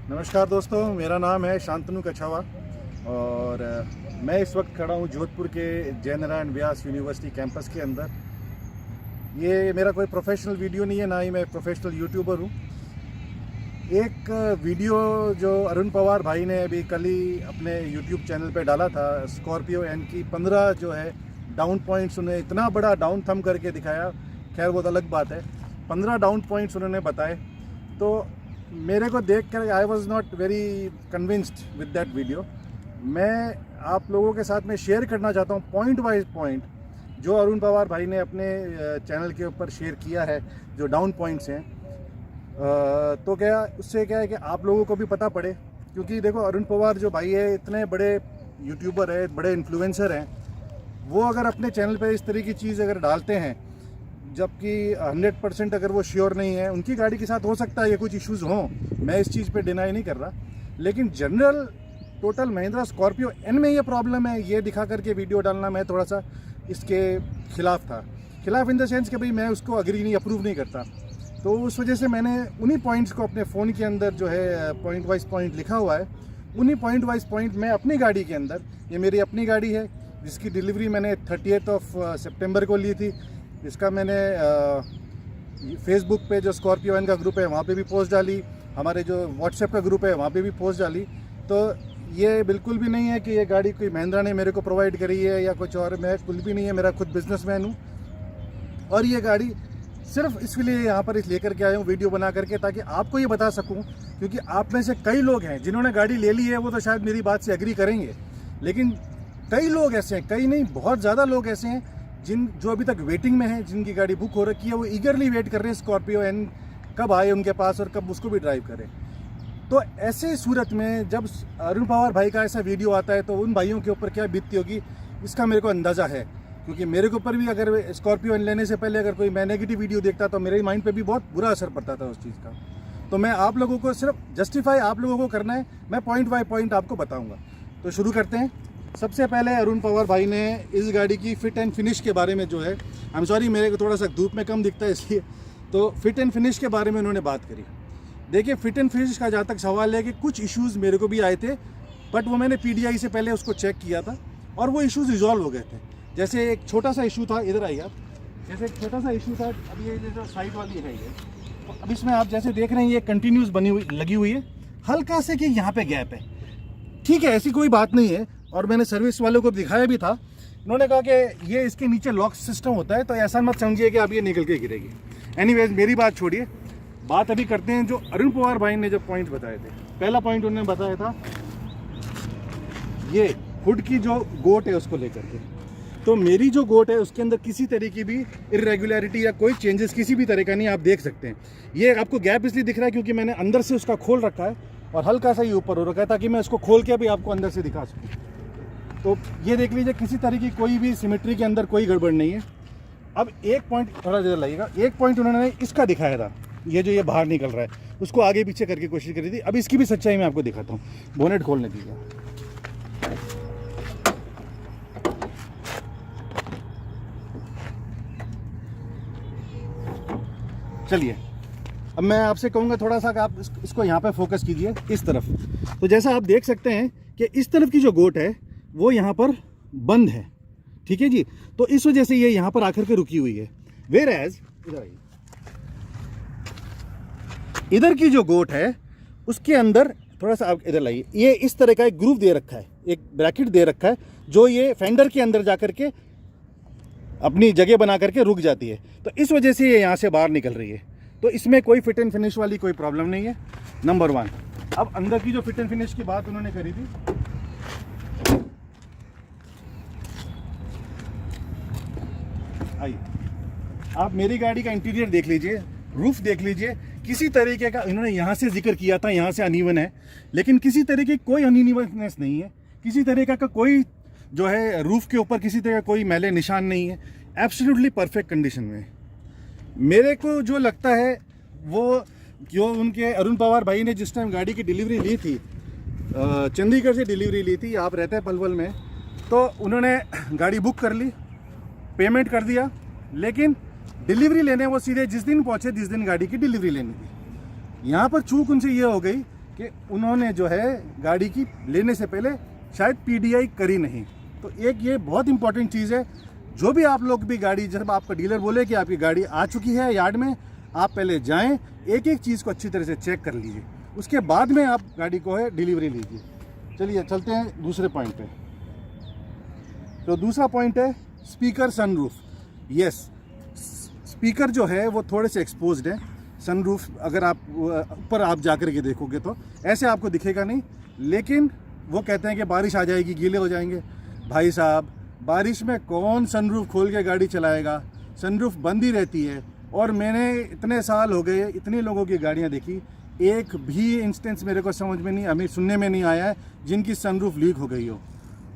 नमस्कार दोस्तों, मेरा नाम है शांतनु कछावा और मैं इस वक्त खड़ा हूँ जोधपुर के जयनारायण व्यास यूनिवर्सिटी कैंपस के अंदर। ये मेरा कोई प्रोफेशनल वीडियो नहीं है, ना ही मैं प्रोफेशनल यूट्यूबर हूँ। एक वीडियो जो अरुण पवार भाई ने अभी कल ही अपने यूट्यूब चैनल पे डाला था, स्कॉर्पियो एन की 15 जो है डाउन पॉइंट्स, उन्हें इतना बड़ा डाउन थम करके दिखाया। खैर वो तो अलग बात है। 15 डाउन पॉइंट्स उन्होंने बताए, तो मेरे को देख कर I was not very convinced with that video. मैं आप लोगों के साथ में शेयर करना चाहता हूँ पॉइंट वाइज पॉइंट जो अरुण पवार भाई ने अपने चैनल के ऊपर शेयर किया है, जो डाउन पॉइंट्स हैं। तो क्या उससे क्या है कि आप लोगों को भी पता पड़े, क्योंकि देखो अरुण पवार जो भाई है इतने बड़े यूट्यूबर है, बड़े इन्फ्लुएंसर हैं। वो अगर अपने चैनल पे इस तरह की चीज़ अगर डालते हैं, जबकि 100% अगर वो श्योर नहीं है, उनकी गाड़ी के साथ हो सकता है ये कुछ इश्यूज़ हों, मैं इस चीज़ पे डिनाई नहीं कर रहा, लेकिन general total Mahindra Scorpio N में ये प्रॉब्लम है, ये दिखा करके वीडियो डालना मैं थोड़ा सा इसके खिलाफ था। खिलाफ इन द सेंस कि भाई मैं उसको अग्री नहीं, अप्रूव नहीं करता। तो उस वजह से मैंने उन्हीं पॉइंट्स को अपने फ़ोन के अंदर जो है पॉइंट वाइज पॉइंट लिखा हुआ है, उन्हीं पॉइंट वाइज पॉइंट मैं अपनी गाड़ी के अंदर, ये मेरी अपनी गाड़ी है जिसकी डिलीवरी मैंने 30 सितंबर को ली थी। इसका मैंने फेसबुक पे जो स्कॉर्पियो एन का ग्रुप है वहाँ पे भी पोस्ट डाली, हमारे जो व्हाट्सएप का ग्रुप है वहाँ पे भी पोस्ट डाली। तो ये बिल्कुल भी नहीं है कि ये गाड़ी कोई महिंद्रा ने मेरे को प्रोवाइड करी है या कुछ और, मैं कुछ भी नहीं है, मेरा खुद बिजनेसमैन हूँ। और ये गाड़ी सिर्फ इसलिए यहाँ पर इस लेकर के आया हूँ वीडियो बना करके, ताकि आपको ये बता सकूँ, क्योंकि आप में से कई लोग हैं जिन्होंने गाड़ी ले ली है, वो तो शायद मेरी बात से एग्री करेंगे, लेकिन कई लोग ऐसे हैं, कई नहीं बहुत ज़्यादा लोग ऐसे हैं जो अभी तक वेटिंग में हैं, जिनकी गाड़ी बुक हो रखी है, वो ईगरली वेट कर रहे हैं स्कॉर्पियो एन कब आए उनके पास और कब उसको भी ड्राइव करें। तो ऐसे सूरत में जब अरुण पवार भाई का ऐसा वीडियो आता है तो उन भाइयों के ऊपर क्या बीतती होगी, इसका मेरे को अंदाज़ा है। क्योंकि मेरे के ऊपर भी अगर स्कॉर्पियो एन लेने से पहले अगर कोई मैं नेगेटिव वीडियो देखता तो मेरे माइंड पर भी बहुत बुरा असर पड़ता था उस चीज़ का। तो मैं आप लोगों को सिर्फ जस्टिफाई आप लोगों को करना है, मैं पॉइंट बाय पॉइंट आपको बताऊँगा। तो शुरू करते हैं। सबसे पहले अरुण पवार भाई ने इस गाड़ी की फिट एंड फिनिश के बारे में जो है, आई एम सॉरी मेरे को थोड़ा सा धूप में कम दिखता है इसलिए, तो फिट एंड फिनिश के बारे में उन्होंने बात करी। देखिए फिट एंड फिनिश का जहाँ तक सवाल है कि कुछ इश्यूज़ मेरे को भी आए थे, बट वो मैंने PDI से पहले उसको चेक किया था और वो इश्यूज़ रिजॉल्व हो गए थे। जैसे एक छोटा सा इशू था, इधर आइए आप, जैसे एक छोटा सा इशू था, अभी ये जो साइड वाली है ये, तो अब इसमें आप जैसे देख रहे हैं ये कंटिन्यूस बनी हुई लगी हुई है, हल्का से कि यहाँ पे गैप है, ठीक है, ऐसी कोई बात नहीं है। और मैंने सर्विस वालों को दिखाया भी था, उन्होंने कहा कि ये इसके नीचे लॉक सिस्टम होता है, तो ऐसा मत समझिए कि अब ये निकल के गिरेगी। एनीवेज मेरी बात छोड़िए, बात अभी करते हैं जो अरुण पवार भाई ने जो पॉइंट बताए थे। पहला पॉइंट उन्होंने बताया था ये हुड की जो गोट है उसको लेकर के। तो मेरी जो गोट है उसके अंदर किसी तरह की भी इरेगुलरिटी या कोई चेंजेस किसी भी तरह का नहीं, आप देख सकते हैं। ये आपको गैप इसलिए दिख रहा है क्योंकि मैंने अंदर से उसका खोल रखा है और हल्का सा ही ऊपर हो रखा है, ताकि मैं इसको खोल के भी आपको अंदर से दिखा सकूँ। तो ये देख लीजिए, किसी तरह की कोई भी सिमेट्री के अंदर कोई गड़बड़ नहीं है। अब एक पॉइंट थोड़ा देर लगेगा, एक पॉइंट उन्होंने इसका दिखाया था, ये जो ये बाहर निकल रहा है उसको आगे पीछे करके कोशिश करी थी। अब इसकी भी सच्चाई मैं आपको दिखाता हूँ। बोनेट खोलने दीजिए। चलिए अब मैं आपसे कहूँगा थोड़ा सा कि आप इसको यहाँ पे फोकस कीजिए इस तरफ। तो जैसा आप देख सकते हैं कि इस तरफ की जो गोट है वो यहाँ पर बंद है, ठीक है जी। तो इस वजह से ये यहाँ पर आकर के रुकी हुई है। वेयर एज इधर की जो गोट है उसके अंदर थोड़ा सा आप इधर लाइए, ये इस तरह का एक ग्रूव दे रखा है, एक ब्रैकेट दे रखा है जो ये फेंडर के अंदर जाकर के अपनी जगह बना करके रुक जाती है। तो इस वजह से ये यहाँ से बाहर निकल रही है। तो इसमें कोई फिट एंड फिनिश वाली कोई प्रॉब्लम नहीं है, नंबर 1। अब अंदर की जो फिट एंड फिनिश की बात उन्होंने करी थी, आइए आप मेरी गाड़ी का इंटीरियर देख लीजिए, रूफ देख लीजिए, किसी तरीके का इन्होंने यहाँ से जिक्र किया था, यहाँ से अनइवन है, लेकिन किसी तरीके की कोई अनइवननेस नहीं है, किसी तरीके का कोई जो है रूफ के ऊपर किसी तरह का कोई मैले निशान नहीं है, एब्सोल्युटली परफेक्ट कंडीशन में। मेरे को जो लगता है वो जो उनके अरुण पवार भाई ने जिस टाइम गाड़ी की डिलीवरी ली थी, चंडीगढ़ से डिलीवरी ली थी, आप रहते हैं पलवल में, तो उन्होंने गाड़ी बुक कर ली, पेमेंट कर दिया, लेकिन डिलीवरी लेने वो सीधे जिस दिन पहुंचे जिस दिन गाड़ी की डिलीवरी लेनी थी। यहाँ पर चूक उनसे ये हो गई कि उन्होंने जो है गाड़ी की लेने से पहले शायद PDI करी नहीं। तो एक ये बहुत इंपॉर्टेंट चीज़ है, जो भी आप लोग भी गाड़ी, जब आपका डीलर बोले कि आपकी गाड़ी आ चुकी है यार्ड में, आप पहले जाएं, एक एक चीज़ को अच्छी तरह से चेक कर लीजिए, उसके बाद में आप गाड़ी को है डिलीवरी लीजिए। चलिए चलते हैं दूसरे पॉइंट पे। तो दूसरा पॉइंट है स्पीकर सनरूफ। यस, स्पीकर जो है वो थोड़े से एक्सपोज्ड है। सनरूफ अगर आप ऊपर आप जा कर के देखोगे तो ऐसे आपको दिखेगा नहीं, लेकिन वो कहते हैं कि बारिश आ जाएगी, गीले हो जाएंगे। भाई साहब, बारिश में कौन सनरूफ खोल के गाड़ी चलाएगा? सनरूफ बंद ही रहती है। और मैंने इतने साल हो गए, इतने लोगों की गाड़ियां देखी, एक भी इंस्टेंस मेरे को समझ में नहीं, हमें सुनने में नहीं आया है जिनकी सनरूफ लीक हो गई हो।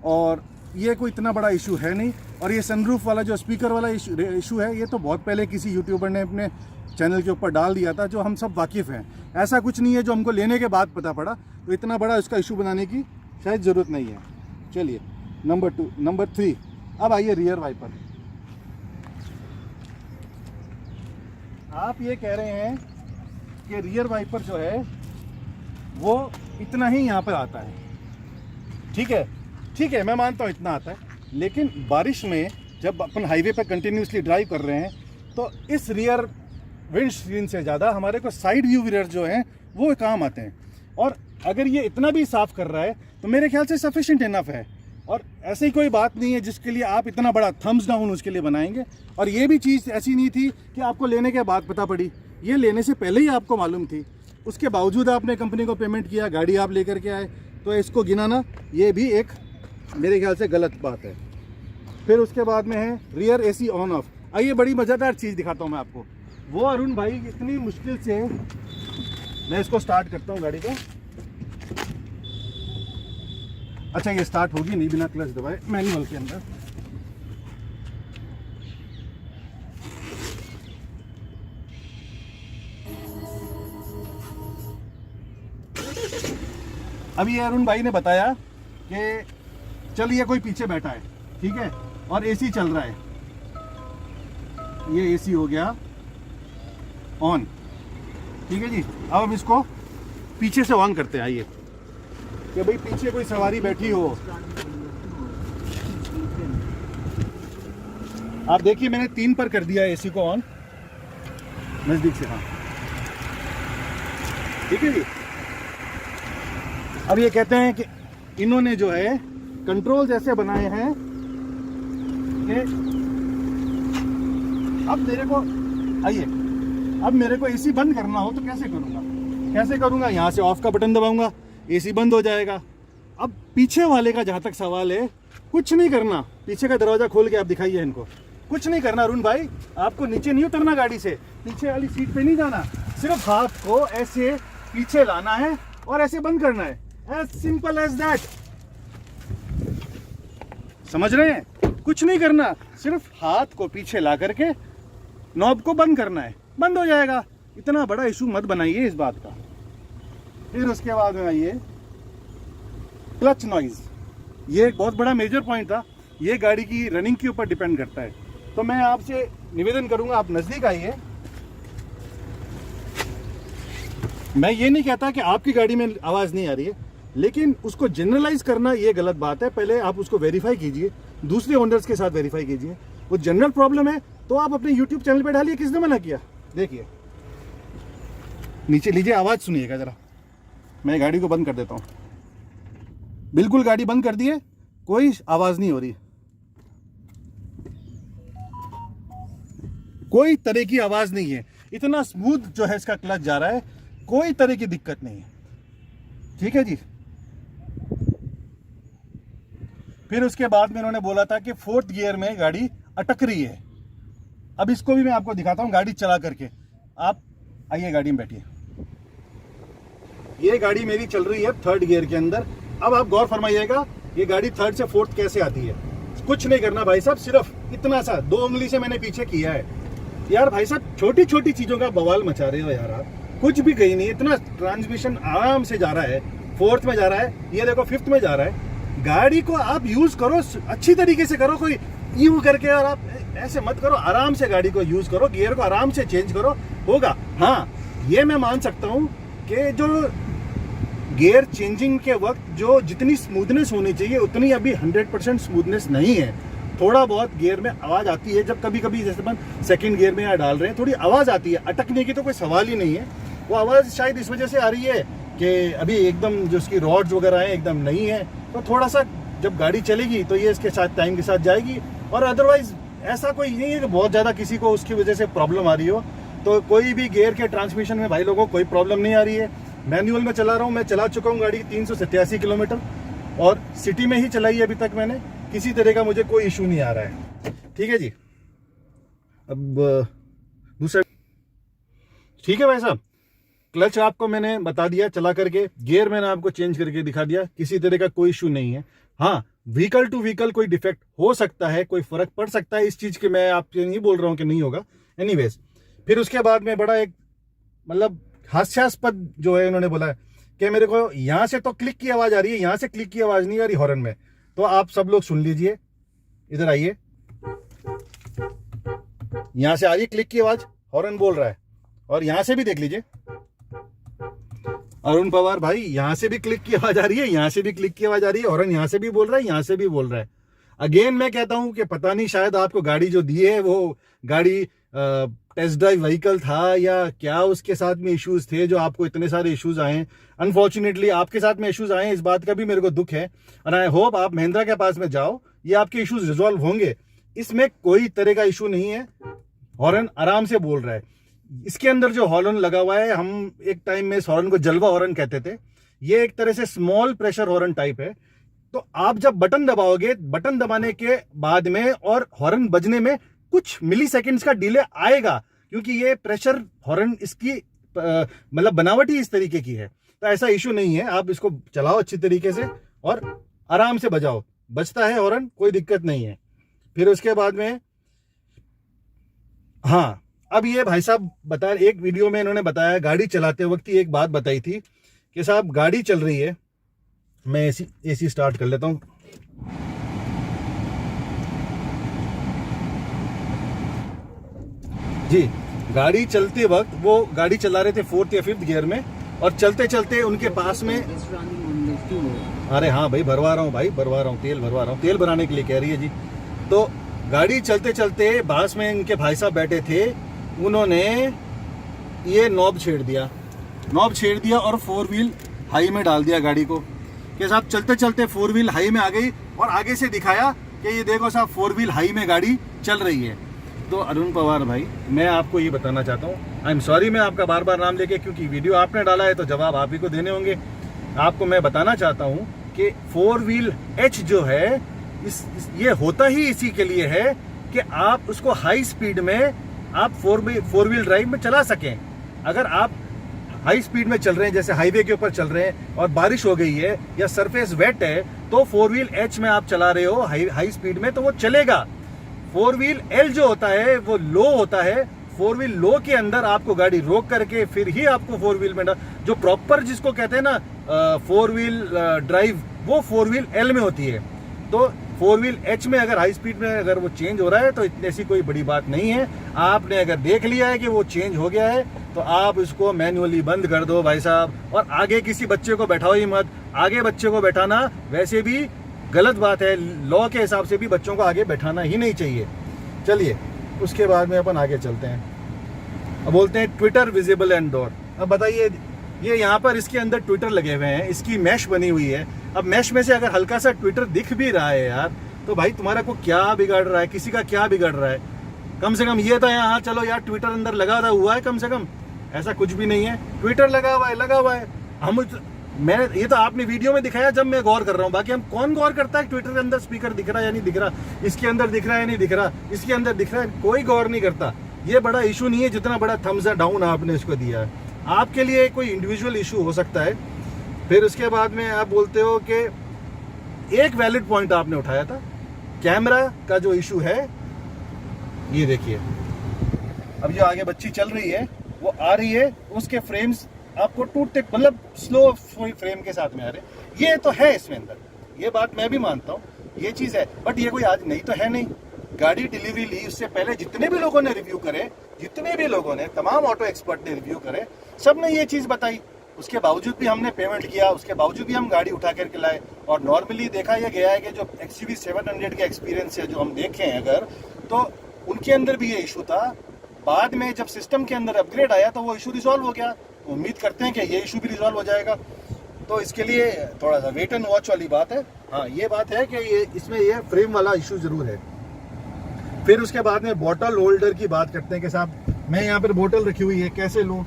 और ये कोई इतना बड़ा इशू है नहीं। और ये सनरूफ वाला जो स्पीकर वाला इशू है, ये तो बहुत पहले किसी यूट्यूबर ने अपने चैनल के ऊपर डाल दिया था, जो हम सब वाकिफ़ हैं। ऐसा कुछ नहीं है जो हमको लेने के बाद पता पड़ा, तो इतना बड़ा इसका इशू बनाने की शायद ज़रूरत नहीं है। चलिए नंबर 3, अब आइए रियर वाइपर। आप ये कह रहे हैं कि रियर वाइपर जो है वो इतना ही यहाँ पर आता है। ठीक है, मैं मानता हूँ इतना आता है, लेकिन बारिश में जब अपन हाईवे पर कंटिन्यूसली ड्राइव कर रहे हैं तो इस रियर विंड स्क्रीन से ज़्यादा हमारे को साइड व्यू मिरर जो हैं वो काम आते हैं। और अगर ये इतना भी साफ़ कर रहा है तो मेरे ख्याल से सफिशिएंट इनफ है। और ऐसी ही कोई बात नहीं है जिसके लिए आप इतना बड़ा थम्स डाउन उसके लिए बनाएंगे। और ये भी चीज़ ऐसी नहीं थी कि आपको लेने के बाद पता पड़ी, ये लेने से पहले ही आपको मालूम थी। उसके बावजूद आपने कंपनी को पेमेंट किया, गाड़ी आप लेकर के आए, तो इसको गिनाना ये भी एक मेरे ख्याल से गलत बात है। फिर उसके बाद में है रियर AC ऑन ऑफ। आइए बड़ी मज़ेदार चीज़ दिखाता हूँ मैं आपको। वो अरुण भाई इतनी मुश्किल से, मैं इसको स्टार्ट करता हूँ गाड़ी को। अच्छा, ये स्टार्ट होगी नहीं बिना क्लच दबाए मैनुअल के अंदर। अभी ये अरुण भाई ने बताया कि चलिए कोई पीछे बैठा है, ठीक है, और AC चल रहा है। ये AC हो गया ऑन, ठीक है जी। अब हम इसको पीछे से ऑन करते हैं। आइए, कि भाई पीछे कोई सवारी बैठी हो। आप देखिए मैंने 3 पर कर दिया AC को ऑन, नजदीक से। हाँ, ठीक है जी। अब ये कहते हैं कि इन्होंने जो है कंट्रोल ऐसे बनाए हैं कि अब मेरे को AC बंद करना हो तो कैसे करूंगा? यहाँ से ऑफ का बटन दबाऊंगा, AC बंद हो जाएगा। अब पीछे वाले का जहाँ तक सवाल है, कुछ नहीं करना। पीछे का दरवाजा खोल के आप दिखाइए इनको, कुछ नहीं करना अरुण भाई। आपको नीचे नहीं उतरना गाड़ी से, पीछे वाली सीट पे नहीं जाना, सिर्फ हाथ को ऐसे पीछे लाना है और ऐसे बंद करना है। As simple as that. समझ रहे हैं? कुछ नहीं करना, सिर्फ हाथ को पीछे ला करके नॉब को बंद करना है, बंद हो जाएगा। इतना बड़ा इशू मत बनाइए इस बात का। फिर उसके बाद में आइए क्लच नॉइज। ये एक बहुत बड़ा मेजर पॉइंट था। ये गाड़ी की रनिंग के ऊपर डिपेंड करता है। तो मैं आपसे निवेदन करूंगा, आप नजदीक आइए। मैं ये नहीं कहता कि आपकी गाड़ी में आवाज नहीं आ रही है, लेकिन उसको जनरलाइज करना ये गलत बात है। पहले आप उसको वेरीफाई कीजिए, दूसरे ओनर्स के साथ वेरीफाई कीजिए। वो जनरल प्रॉब्लम है तो आप अपने यूट्यूब चैनल पे डालिए, किसने मना किया? देखिए नीचे लीजिए, आवाज सुनिएगा जरा। मैं गाड़ी को बंद कर देता हूं। बिल्कुल गाड़ी बंद कर दी है, कोई आवाज नहीं हो रही, कोई तरह की आवाज नहीं है। इतना स्मूथ जो है इसका क्लच जा रहा है, कोई तरह की दिक्कत नहीं है। ठीक है जी। फिर उसके बाद में इन्होंने बोला था कि 4th गियर में गाड़ी अटक रही है। अब इसको भी मैं आपको दिखाता हूं गाड़ी चला करके। आप आइए गाड़ी में बैठिए। ये गाड़ी मेरी चल रही है 3rd गियर के अंदर। अब आप गौर फरमाइएगा, ये गाड़ी 3rd से 4th कैसे आती है। कुछ नहीं करना भाई साहब, सिर्फ इतना सा 2 उंगली से मैंने पीछे किया है। यार भाई साहब, छोटी छोटी चीजों का बवाल मचा रहे हो यार आप। कुछ भी कहीं नहीं, इतना ट्रांसमिशन आराम से जा रहा है। 4th में जा रहा है, ये देखो 5th में जा रहा है। गाड़ी को आप यूज करो, अच्छी तरीके से करो, कोई यूं करके और आप ऐसे मत करो। आराम से गाड़ी को यूज करो, गियर को आराम से चेंज करो, होगा। हाँ, ये मैं मान सकता हूं कि जो गियर चेंजिंग के वक्त जो जितनी स्मूथनेस होनी चाहिए उतनी अभी 100% स्मूथनेस नहीं है। थोड़ा बहुत गियर में आवाज़ आती है, जब कभी कभी जैसे अपन सेकंड गियर में या डाल रहे हैं थोड़ी आवाज़ आती है, अटकने की तो कोई सवाल ही नहीं है। वो आवाज़ शायद इस वजह से आ रही है कि अभी एकदम जो उसकी रॉड्स वगैरह हैं एकदम नहीं है, तो थोड़ा सा जब गाड़ी चलेगी तो ये इसके साथ टाइम के साथ जाएगी। और अदरवाइज ऐसा कोई नहीं है कि बहुत ज़्यादा किसी को उसकी वजह से प्रॉब्लम आ रही हो। तो कोई भी गियर के ट्रांसमिशन में भाई लोगों को कोई प्रॉब्लम नहीं आ रही है। मैनुअल में चला रहा हूँ, मैं चला चुका हूँ गाड़ी 387 किलोमीटर और सिटी में ही चलाई है अभी तक मैंने, किसी तरह का मुझे कोई इशू नहीं आ रहा है। ठीक है जी, अब दूसरा ठीक है भाई साहब, क्लच आपको मैंने बता दिया चला करके, गियर मैंने आपको चेंज करके दिखा दिया, किसी तरह का कोई इशू नहीं है। हाँ, व्हीकल टू व्हीकल कोई डिफेक्ट हो सकता है, कोई फर्क पड़ सकता है, इस चीज के मैं आपसे नहीं बोल रहा हूँ कि नहीं होगा। एनीवेज, फिर उसके बाद में बड़ा एक मतलब हास्यास्पद जो है उन्होंने बोला कि मेरे को यहाँ से तो क्लिक की आवाज आ रही है, यहाँ से क्लिक की आवाज नहीं आ रही हॉर्न में। तो आप सब लोग सुन लीजिए, इधर आइए, यहां से आ रही है क्लिक की आवाज, हॉर्न बोल रहा है। और यहां से भी देख लीजिए अरुण पवार भाई, यहां से भी क्लिक की आवाज आ रही है, यहां से भी क्लिक की आवाज आ रही है, हॉर्न यहां से भी बोल रहा है, यहां से भी बोल रहा है। अगेन मैं कहता हूं कि पता नहीं शायद आपको गाड़ी जो दी है वो गाड़ी टेस्ट ड्राइव व्हीकल था या क्या उसके साथ में इश्यूज थे जो आपको इतने सारे इश्यूज आए। अनफॉर्चुनेटली आपके साथ में इश्यूज आए, इस बात का भी मेरे को दुख है। और आई होप आप महिंद्रा के पास में जाओ, ये आपके इश्यूज रिजॉल्व होंगे, इसमें कोई तरह का इशू नहीं है। हॉर्न आराम से बोल रहा है। इसके अंदर जो हॉर्न लगा हुआ है, हम एक टाइम में इस हॉर्न को जलवा हॉर्न कहते थे, ये एक तरह से स्मॉल प्रेशर हॉर्न टाइप है। तो आप जब बटन दबाओगे, बटन दबाने के बाद में और हॉर्न बजने में कुछ मिली सेकेंड्स का डिले आएगा, क्योंकि ये प्रेशर हॉर्न इसकी मतलब बनावट ही इस तरीके की है। तो ऐसा इशू नहीं है, आप इसको चलाओ अच्छी तरीके से और आराम से बजाओ, बजता है हॉर्न, कोई दिक्कत नहीं है। फिर उसके बाद में हाँ, अब ये भाई साहब बता, एक वीडियो में इन्होंने बताया, गाड़ी चलाते वक्त ही एक बात बताई थी कि साहब गाड़ी चल रही है, मैं एसी स्टार्ट कर लेता हूं। जी, गाड़ी चलते वक्त वो गाड़ी चला रहे थे 4th या 5th गियर में, और चलते चलते उनके पास में, अरे हाँ भाई भरवा रहा हूँ भाई, भरवा रहा हूँ, तेल भरवा रहा हूँ, तेल भराने के लिए कह रही है जी। तो गाड़ी चलते चलते पास में इनके भाई साहब बैठे थे, उन्होंने ये नॉब छेड़ दिया और 4 व्हील हाई में डाल दिया गाड़ी को, कि साहब चलते चलते 4 व्हील हाई में आ गई, और आगे से दिखाया कि ये देखो साहब 4 व्हील हाई में गाड़ी चल रही है। तो अरुण पवार भाई, मैं आपको ये बताना चाहता हूँ, आई एम सॉरी मैं आपका बार बार नाम लेके, क्योंकि वीडियो आपने डाला है तो जवाब आप ही को देने होंगे। आपको मैं बताना चाहता हूँ कि 4 व्हील एच जो है ये होता ही इसी के लिए है कि आप उसको हाई स्पीड में आप 4 व्हील ड्राइव में चला सकें। अगर आप हाई स्पीड में चल रहे हैं, जैसे हाईवे के ऊपर चल रहे हैं और बारिश हो गई है या सरफेस वेट है, तो 4 व्हील एच में आप चला रहे हो हाई स्पीड में, तो वो चलेगा। 4 व्हील एल जो होता है वो लो होता है। 4 व्हील लो के अंदर आपको गाड़ी रोक करके फिर ही आपको 4 व्हील में जो प्रॉपर जिसको कहते हैं ना 4 व्हील ड्राइव, वो 4 व्हील एल में होती है। तो 4 व्हील एच में अगर हाई स्पीड में अगर वो चेंज हो रहा है तो इतनी ऐसी कोई बड़ी बात नहीं है। आपने अगर देख लिया है कि वो चेंज हो गया है तो आप इसको मैन्युअली बंद कर दो भाई साहब, और आगे किसी बच्चे को बैठाओ ही मत। आगे बच्चे को बैठाना वैसे भी गलत बात है, लॉ के हिसाब से भी बच्चों को आगे बैठाना ही नहीं चाहिए। चलिए उसके बाद में अपन आगे चलते हैं। अब बोलते हैं ट्विटर विजिबल एंड डोर। अब बताइए, ये यहाँ पर इसके अंदर ट्विटर लगे हुए हैं, इसकी मैश बनी हुई है। अब मैश में से अगर हल्का सा ट्विटर दिख भी रहा है यार, तो भाई तुम्हारा को क्या बिगड़ रहा है, किसी का क्या बिगड़ रहा है? कम से कम ये तो है, हाँ चलो यार ट्विटर अंदर लगा हुआ है, कम से कम ऐसा कुछ भी नहीं है। ट्विटर लगा हुआ है। मैंने ये तो आपने वीडियो में दिखाया जब मैं गौर कर रहा हूँ, बाकी हम कौन गौर करता है ट्विटर के अंदर स्पीकर दिख रहा है या नहीं दिख रहा, इसके अंदर दिख रहा है या नहीं दिख रहा, इसके अंदर दिख रहा है, कोई गौर नहीं करता। ये बड़ा इशू नहीं है जितना बड़ा थम्स डाउन आपने इसको दिया है। आपके लिए कोई इंडिविजुअल इशू हो सकता है। फिर उसके बाद में आप बोलते हो कि एक वैलिड पॉइंट आपने उठाया था, कैमरा का जो इशू है। ये देखिए, अब जो आगे बच्ची चल रही है वो आ रही है, उसके फ्रेम्स आपको टूटते मतलब स्लो फ्रेम के साथ में आ रहे। ये तो है इसमें अंदर, ये बात मैं भी मानता हूँ, ये चीज है। बट ये कोई आज नहीं तो है नहीं। गाड़ी डिलीवरी ली उससे पहले जितने भी लोगों ने रिव्यू करे, जितने भी लोगों ने, तमाम ऑटो एक्सपर्ट ने रिव्यू करे, सब ने ये चीज बताई उसके बावजूद भी हमने पेमेंट किया, उसके बावजूद भी हम गाड़ी उठा करके लाए। और नॉर्मली देखा यह गया है कि जो XUV 700 का एक्सपीरियंस है जो हम देखें अगर, तो उनके अंदर भी ये इशू था। बाद में जब सिस्टम के अंदर अपग्रेड आया तो वो इशू रिजॉल्व हो गया। उम्मीद करते हैं कि ये इशू भी रिजॉल्व हो जाएगा। तो इसके लिए थोड़ा सा वेट एंड वॉच वाली बात है। हाँ, ये बात है कि ये इसमें ये फ्रेम वाला इशू ज़रूर है। फिर उसके बाद में बॉटल होल्डर की बात करते हैं कि साहब मैं यहाँ पर बोतल रखी हुई है, कैसे लूँ?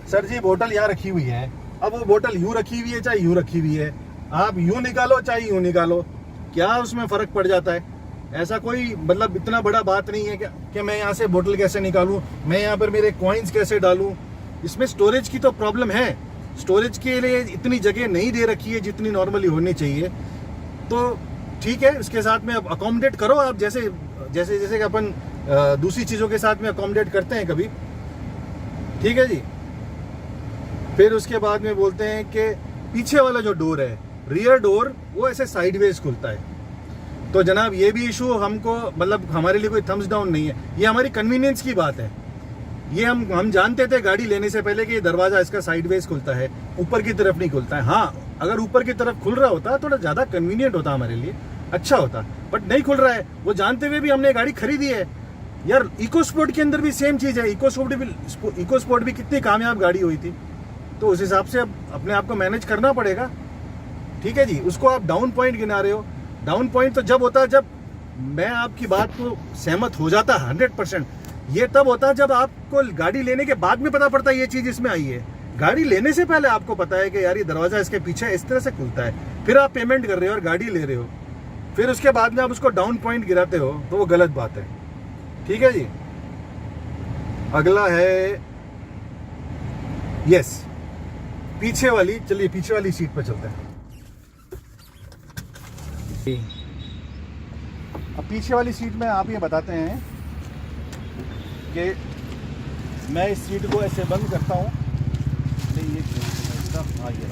सर जी बोतल यहाँ रखी हुई है, अब वो बोतल यूँ रखी हुई है चाहे यूँ रखी हुई है, आप यूँ निकालो चाहे यूँ निकालो, क्या उसमें फ़र्क पड़ जाता है? ऐसा कोई मतलब इतना बड़ा बात नहीं है कि मैं यहाँ से बोतल कैसे निकालूँ, मैं यहाँ पर मेरे कॉइन्स कैसे डालूँ। इसमें स्टोरेज की तो प्रॉब्लम है, स्टोरेज के लिए इतनी जगह नहीं दे रखी है जितनी नॉर्मली होनी चाहिए। तो ठीक है, इसके साथ में अकोमोडेट करो आप, जैसे जैसे जैसे कि अपन दूसरी चीज़ों के साथ में अकोमोडेट करते हैं कभी, ठीक है जी। फिर उसके बाद में बोलते हैं कि पीछे वाला जो डोर है, रियर डोर, वो ऐसे साइडवेज खुलता है। तो जनाब ये भी इशू हमको, मतलब हमारे लिए कोई थम्स डाउन नहीं है, ये हमारी कन्वीनियंस की बात है। ये हम जानते थे गाड़ी लेने से पहले कि ये दरवाज़ा इसका साइडवेज खुलता है, ऊपर की तरफ नहीं खुलता है। हाँ, अगर ऊपर की तरफ खुल रहा होता थोड़ा ज़्यादा कन्वीनियंट होता, हमारे लिए अच्छा होता, बट नहीं खुल रहा है। वो जानते हुए भी हमने गाड़ी खरीदी है यार। इको स्पोर्ट के अंदर भी सेम चीज़ है। इको स्पोर्ट भी कितनी कामयाब गाड़ी हुई थी, तो उस हिसाब से अब अपने आप को मैनेज करना पड़ेगा, ठीक है जी। उसको आप डाउन पॉइंट गिना रहे हो, डाउन पॉइंट तो जब होता है जब मैं आपकी बात को सहमत हो जाता 100%। ये तब होता है जब आपको गाड़ी लेने के बाद में पता पड़ता है ये चीज़ इसमें आई है। गाड़ी लेने से पहले आपको पता है कि यार ये दरवाज़ा इसके पीछे इस तरह से खुलता है, फिर आप पेमेंट कर रहे हो और गाड़ी ले रहे हो, फिर उसके बाद में आप उसको डाउन पॉइंट गिराते हो, तो वो गलत बात है, ठीक है जी। अगला है यस, पीछे वाली, चलिए पीछे वाली सीट पर चलते हैं। अब पीछे वाली सीट में आप ये बताते हैं कि मैं इस सीट को ऐसे बंद करता हूँ, नहीं ये हाँ ये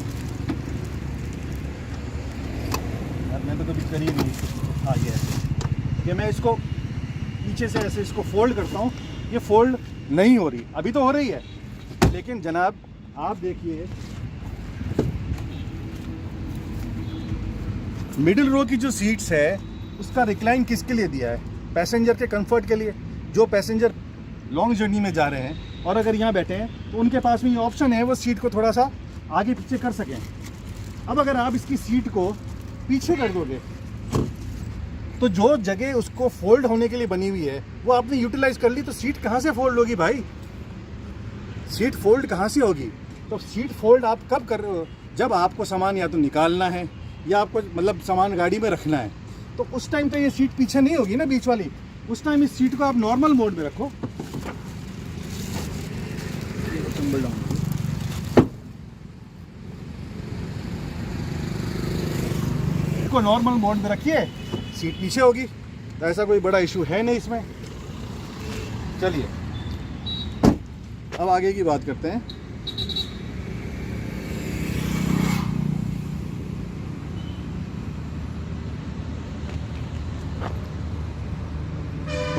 यार मैं तो कभी करी नहीं, हाँ ये ऐसे कि मैं इसको पीछे से ऐसे इसको फोल्ड करता हूँ, ये फोल्ड नहीं हो रही, अभी तो हो रही है, लेकिन जनाब आप देखिए मिडिल रो की जो सीट्स है उसका रिक्लाइन किसके लिए दिया है? पैसेंजर के कंफर्ट के लिए। जो पैसेंजर लॉन्ग जर्नी में जा रहे हैं और अगर यहाँ बैठे हैं तो उनके पास में ये ऑप्शन है वो सीट को थोड़ा सा आगे पीछे कर सकें। अब अगर आप इसकी सीट को पीछे कर दोगे तो जो जगह उसको फोल्ड होने के लिए बनी हुई है वो आपने यूटिलाइज कर ली, तो सीट कहाँ से फोल्ड होगी भाई? सीट फोल्ड कहाँ से होगी? तो सीट फोल्ड आप कब कर रहे हो? जब आपको सामान या तो निकालना है या आपको मतलब सामान गाड़ी में रखना है, तो उस टाइम तो ये सीट पीछे नहीं होगी ना बीच वाली। उस टाइम इस सीट को आप नॉर्मल मोड में रखो, इसको नॉर्मल मोड में रखिए, सीट पीछे होगी, तो ऐसा कोई बड़ा इशू है नहीं इसमें। चलिए अब आगे की बात करते हैं।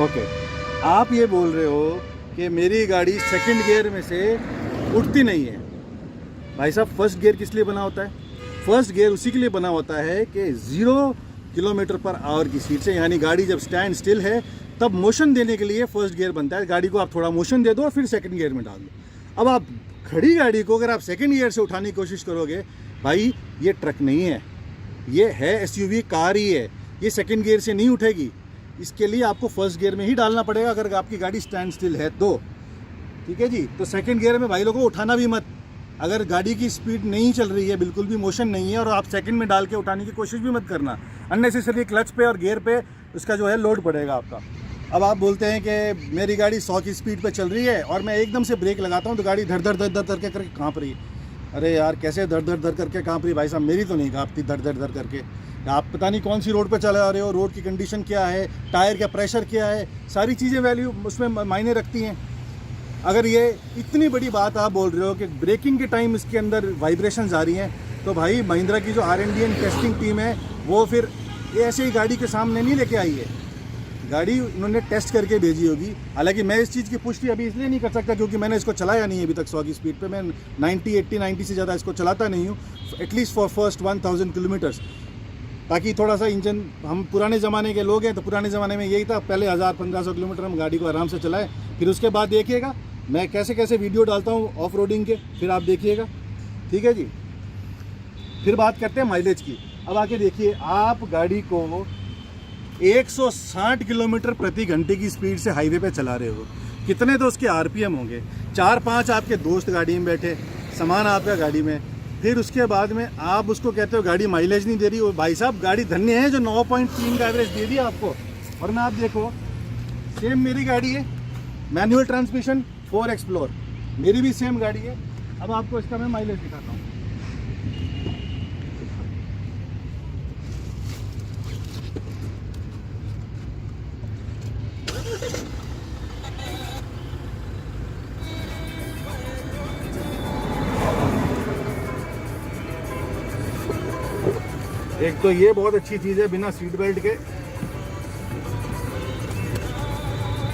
ओके, आप ये बोल रहे हो कि मेरी गाड़ी सेकंड गियर में से उठती नहीं है। भाई साहब, फर्स्ट गियर किस लिए बना होता है? फर्स्ट गियर उसी के लिए बना होता है कि 0 किलोमीटर/आवर की स्पीड से, यानी गाड़ी जब स्टैंड स्टिल है तब मोशन देने के लिए फर्स्ट गियर बनता है। गाड़ी को आप थोड़ा मोशन दे दो और फिर सेकंड गियर में डाल दो। अब आप खड़ी गाड़ी को अगर आप सेकंड गियर से उठाने की कोशिश करोगे, भाई ये ट्रक नहीं है, ये है SUV कार ही है, ये सेकंड गियर से नहीं उठेगी। इसके लिए आपको फर्स्ट गियर में ही डालना पड़ेगा अगर आपकी गाड़ी स्टैंड स्टिल है तो, ठीक है जी। तो सेकंड गियर में भाई लोगों को उठाना भी मत। अगर गाड़ी की स्पीड नहीं चल रही है, बिल्कुल भी मोशन नहीं है, और आप सेकंड में डाल के उठाने की कोशिश भी मत करना। अननेसेसरी क्लच पे और गियर पे उसका जो है लोड पड़ेगा आपका। अब आप बोलते हैं कि मेरी गाड़ी 100 की स्पीड पे चल रही है और मैं एकदम से ब्रेक लगाता हूँ तो गाड़ी धड़ धड़ धड़ धड़ करके काँप रही है। अरे यार, कैसे धड़ धड़ धड़ करके काँप रही? भाई साहब, मेरी तो नहीं काँपती धड़ धड़ धड़ करके। आप पता नहीं कौन सी रोड पर चला रहे हो, रोड की कंडीशन क्या है, टायर का प्रेशर क्या है, सारी चीज़ें वैल्यू उसमें मायने रखती हैं। अगर ये इतनी बड़ी बात आप बोल रहे हो कि ब्रेकिंग के टाइम इसके अंदर वाइब्रेशंस आ रही हैं, तो भाई महिंद्रा की जो R&D एंड टेस्टिंग टीम है वो फिर ऐसे ही गाड़ी के सामने नहीं लेके आई है। गाड़ी उन्होंने टेस्ट करके भेजी होगी। हालांकि मैं इस चीज़ की पुष्टि अभी इसलिए नहीं कर सकता क्योंकि मैंने इसको चलाया नहीं है अभी तक 100 की स्पीड पे। मैं 90, 80, 90 से ज़्यादा इसको चलाता नहीं हूँ, एटलीस्ट फॉर फर्स्ट 1000 किलोमीटर्स, ताकि थोड़ा सा इंजन, हम पुराने ज़माने के लोग हैं तो पुराने ज़माने में यही था, पहले 1000-1500 किलोमीटर हम गाड़ी को आराम से चलाएं, फिर उसके बाद देखिएगा मैं कैसे कैसे वीडियो डालता हूँ ऑफ रोडिंग के, फिर आप देखिएगा, ठीक है जी। फिर बात करते हैं माइलेज की। अब आके देखिए, आप गाड़ी को 160 किलोमीटर प्रति घंटे की स्पीड से हाईवे पे चला रहे हो, कितने तो उसके आरपीएम होंगे, 4-5 आपके दोस्त गाड़ी में बैठे, सामान आपका गाड़ी में, फिर उसके बाद में आप उसको कहते हो गाड़ी माइलेज नहीं दे रही। और भाई साहब गाड़ी धन्य है जो 9.3 का एवरेज दे दिया आपको। वरना आप देखो, सेम मेरी गाड़ी है, मैनुअल ट्रांसमिशन 4 एक्सप्लोर, मेरी भी सेम गाड़ी है। अब आपको इसका मैं माइलेज दिखाता हूँ। एक तो ये बहुत अच्छी चीज़ है, बिना सीट बेल्ट के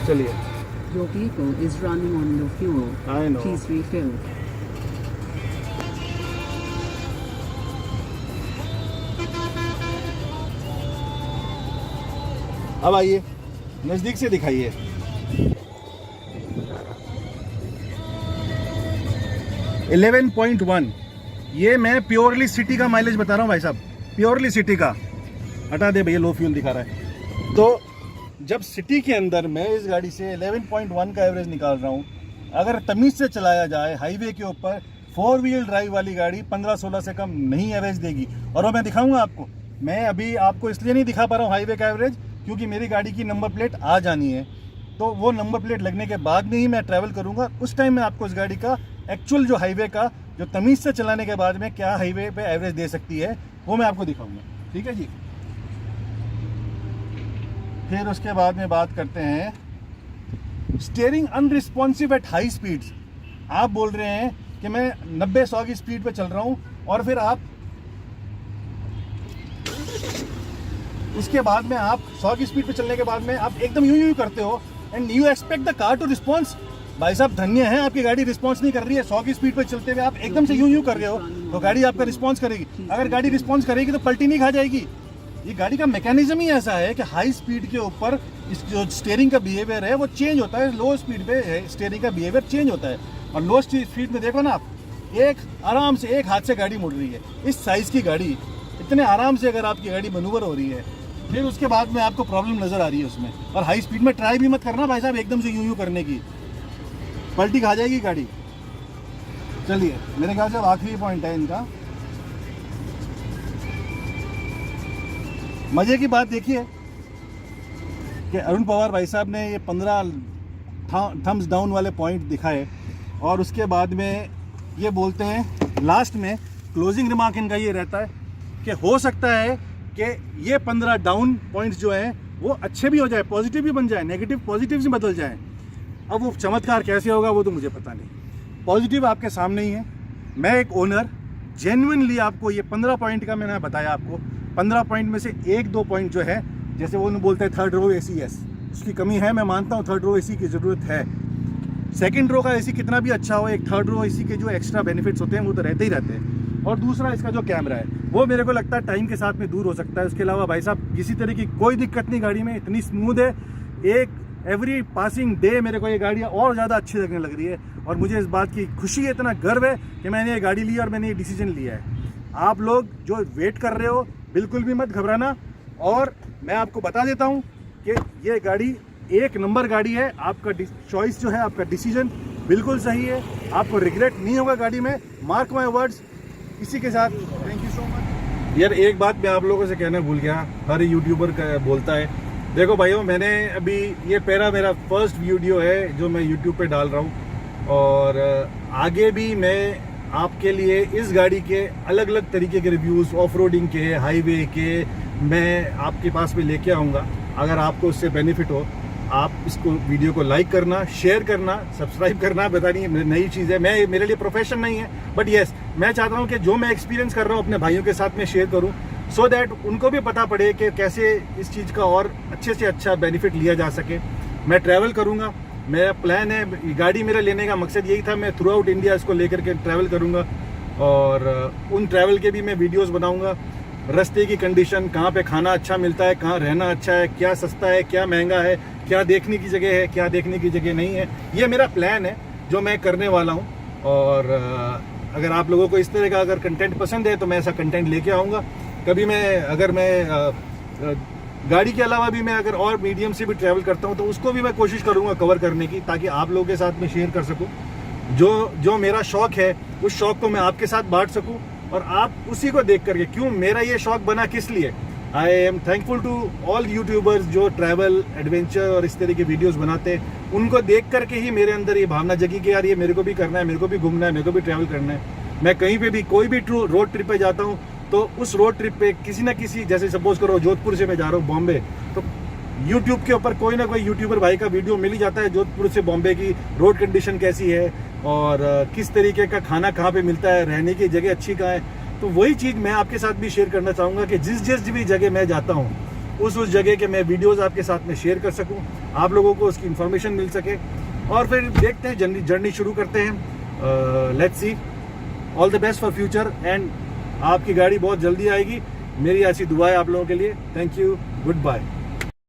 चलिए। Your vehicle is running on low fuel. I know. Please refill. अब आइए नज़दीक से दिखाइए। $11.1, ये मैं प्योरली सिटी का माइलेज बता रहा हूँ भाई साहब, प्योरली सिटी का। हटा दे भैया, लो फ्यूल दिखा रहा है। तो जब सिटी के अंदर मैं इस गाड़ी से 11.1 का एवरेज निकाल रहा हूँ, अगर तमीज़ से चलाया जाए हाईवे के ऊपर, 4 व्हील ड्राइव वाली गाड़ी 15-16 से कम नहीं एवरेज देगी। और वो मैं दिखाऊंगा आपको। मैं अभी आपको इसलिए नहीं दिखा पा रहा हूँ हाईवे का एवरेज क्योंकि मेरी गाड़ी की नंबर प्लेट आ जानी है, तो वो नंबर प्लेट लगने के बाद में ही मैं ट्रैवल करूँगा। उस टाइम मैं आपको इस गाड़ी का एक्चुअल जो हाईवे का, जो तमीज़ से चलाने के बाद में क्या हाईवे पे एवरेज दे सकती है, वो मैं आपको दिखाऊंगा, ठीक है जी। फिर उसके बाद में बात करते हैं steering unresponsive at high speeds. आप बोल रहे हैं कि मैं 90-100 की स्पीड पे चल रहा हूं और फिर आप उसके बाद में आप 100 की स्पीड पे चलने के बाद में आप एकदम यूं करते हो and you expect the car to response. भाई साहब धन्य है, आपकी गाड़ी रिस्पॉन्स नहीं कर रही है। 100 की स्पीड पे चलते हुए आप एकदम से यूं कर रहे हो तो गाड़ी आपका रिस्पॉन्स करेगी। अगर गाड़ी रिस्पॉन्स करेगी तो पलटी नहीं खा जाएगी। ये गाड़ी का मैकेनिज्म ही ऐसा है कि हाई स्पीड के ऊपर इस जो स्टीयरिंग का बिहेवियर है वो चेंज होता है, लो स्पीड पे स्टीयरिंग का बिहेवियर चेंज होता है। और लो स्पीड में देखो ना आप, एक आराम से एक हाथ से गाड़ी मुड़ रही है। इस साइज़ की गाड़ी इतने आराम से अगर आपकी गाड़ी मनूवर हो रही है, फिर उसके बाद में आपको प्रॉब्लम नज़र आ रही है उसमें। और हाई स्पीड में ट्राई भी मत करना भाई साहब एकदम से यूं करने की, पलटी खा जाएगी गाड़ी। चलिए, मेरे ख्याल से अब आखिरी पॉइंट है इनका। मज़े की बात देखिए कि अरुण पवार भाई साहब ने ये 15 थम्स डाउन वाले पॉइंट दिखाए और उसके बाद में ये बोलते हैं लास्ट में, क्लोजिंग रिमार्क इनका ये रहता है कि हो सकता है कि ये 15 डाउन पॉइंट्स जो हैं वो अच्छे भी हो जाए, पॉजिटिव भी बन जाए, नेगेटिव पॉजिटिव से बदल जाए। अब वो चमत्कार कैसे होगा वो तो मुझे पता नहीं। पॉजिटिव आपके सामने ही है। मैं एक ओनर जेन्युइनली आपको ये 15 पॉइंट का मैंने बताया आपको। 15 पॉइंट में से 1-2 पॉइंट जो है, जैसे वो बोलते हैं थर्ड रो एसी, यस उसकी कमी है, मैं मानता हूँ थर्ड रो एसी की ज़रूरत है। सेकंड रो का एसी कितना भी अच्छा हो, एक थर्ड रो एसी के जो एक्स्ट्रा बेनिफिट्स होते हैं वो तो रहते ही रहते हैं। और दूसरा इसका जो कैमरा है वो मेरे को लगता है टाइम के साथ में दूर हो सकता है। उसके अलावा भाई साहब किसी तरह की कोई दिक्कत नहीं गाड़ी में, इतनी स्मूथ है। एक एवरी पासिंग डे मेरे को ये गाड़ियाँ और ज़्यादा अच्छी लगने लग रही है और मुझे इस बात की खुशी है, इतना गर्व है कि मैंने ये गाड़ी ली और मैंने ये डिसीजन लिया है। आप लोग जो वेट कर रहे हो बिल्कुल भी मत घबराना। और मैं आपको बता देता हूँ कि ये गाड़ी एक नंबर गाड़ी है। आपका चॉइस जो है, आपका डिसीजन बिल्कुल सही है, आपको रिग्रेट नहीं होगा गाड़ी में, मार्क माय वर्ड्स। इसी के साथ थैंक यू सो मच। यार एक बात मैं आप लोगों से कहना भूल गया, हर यूट्यूबर बोलता है, देखो भाइयों मैंने अभी ये मेरा फर्स्ट वीडियो है जो मैं यूट्यूब पे डाल रहा हूँ और आगे भी मैं आपके लिए इस गाड़ी के अलग अलग तरीके के रिव्यूज़, ऑफ रोडिंग के, हाईवे के, मैं आपके पास में लेके आऊँगा। अगर आपको उससे बेनिफिट हो, आप इसको वीडियो को लाइक करना, शेयर करना, सब्सक्राइब करना। पता नहीं नई चीज़ है, मेरे लिए प्रोफेशन नहीं है, बट येस मैं चाहता हूँ कि जो मैं एक्सपीरियंस कर रहा हूँ अपने भाइयों के साथ में शेयर करूँ। सो दैट उनको भी पता पड़े कि कैसे इस चीज़ का और अच्छे से अच्छा बेनिफिट लिया जा सके। मैं ट्रैवल करूँगा, मेरा प्लान है, गाड़ी मेरा लेने का मकसद यही था, मैं थ्रू आउट इंडिया इसको लेकर के ट्रैवल करूँगा और उन ट्रैवल के भी मैं वीडियोस बनाऊँगा। रास्ते की कंडीशन, कहाँ पे खाना अच्छा मिलता है, कहाँ रहना अच्छा है, क्या सस्ता है, क्या महंगा है, क्या देखने की जगह है, क्या देखने की जगह नहीं है, ये मेरा प्लान है जो मैं करने वाला हूँ। और अगर आप लोगों को इस तरह का अगर कंटेंट पसंद है तो मैं ऐसा कंटेंट लेके आऊँगा। कभी मैं गाड़ी के अलावा भी मैं अगर और मीडियम से भी ट्रैवल करता हूँ तो उसको भी मैं कोशिश करूँगा कवर करने की, ताकि आप लोगों के साथ में शेयर कर सकूँ। जो मेरा शौक है उस शौक को मैं आपके साथ बांट सकूँ और आप उसी को देख करके, क्यों मेरा ये शौक बना किस लिए, I am thankful to all YouTubers जो ट्रैवल एडवेंचर और इस तरह के वीडियोस बनाते हैं। उनको देख करके ही मेरे अंदर ये भावना जगी कि यार ये मेरे को भी करना है, मेरे को भी घूमना है, मेरे को भी ट्रैवल करना है। मैं कहीं पे भी कोई भी रोड ट्रिप पे जाता हूँ तो उस रोड ट्रिप पे किसी ना किसी, जैसे सपोज करो जोधपुर से मैं जा रहा हूँ बॉम्बे, तो यूट्यूब के ऊपर कोई ना कोई यूट्यूबर भाई का वीडियो मिल ही जाता है जोधपुर से बॉम्बे की रोड कंडीशन कैसी है और किस तरीके का खाना कहाँ पे मिलता है, रहने की जगह अच्छी कहाँ है। तो वही चीज़ मैं आपके साथ भी शेयर करना चाहूँगा कि जिस भी जगह मैं जाता हूँ उस जगह के मैं वीडियोज़ आपके साथ में शेयर कर सकूँ, आप लोगों को उसकी इन्फॉर्मेशन मिल सके और फिर देखते हैं, जर्नी शुरू करते हैं। Let's see, all the best for future and आपकी गाड़ी बहुत जल्दी आएगी, मेरी ऐसी दुआ है आप लोगों के लिए। Thank you, good bye.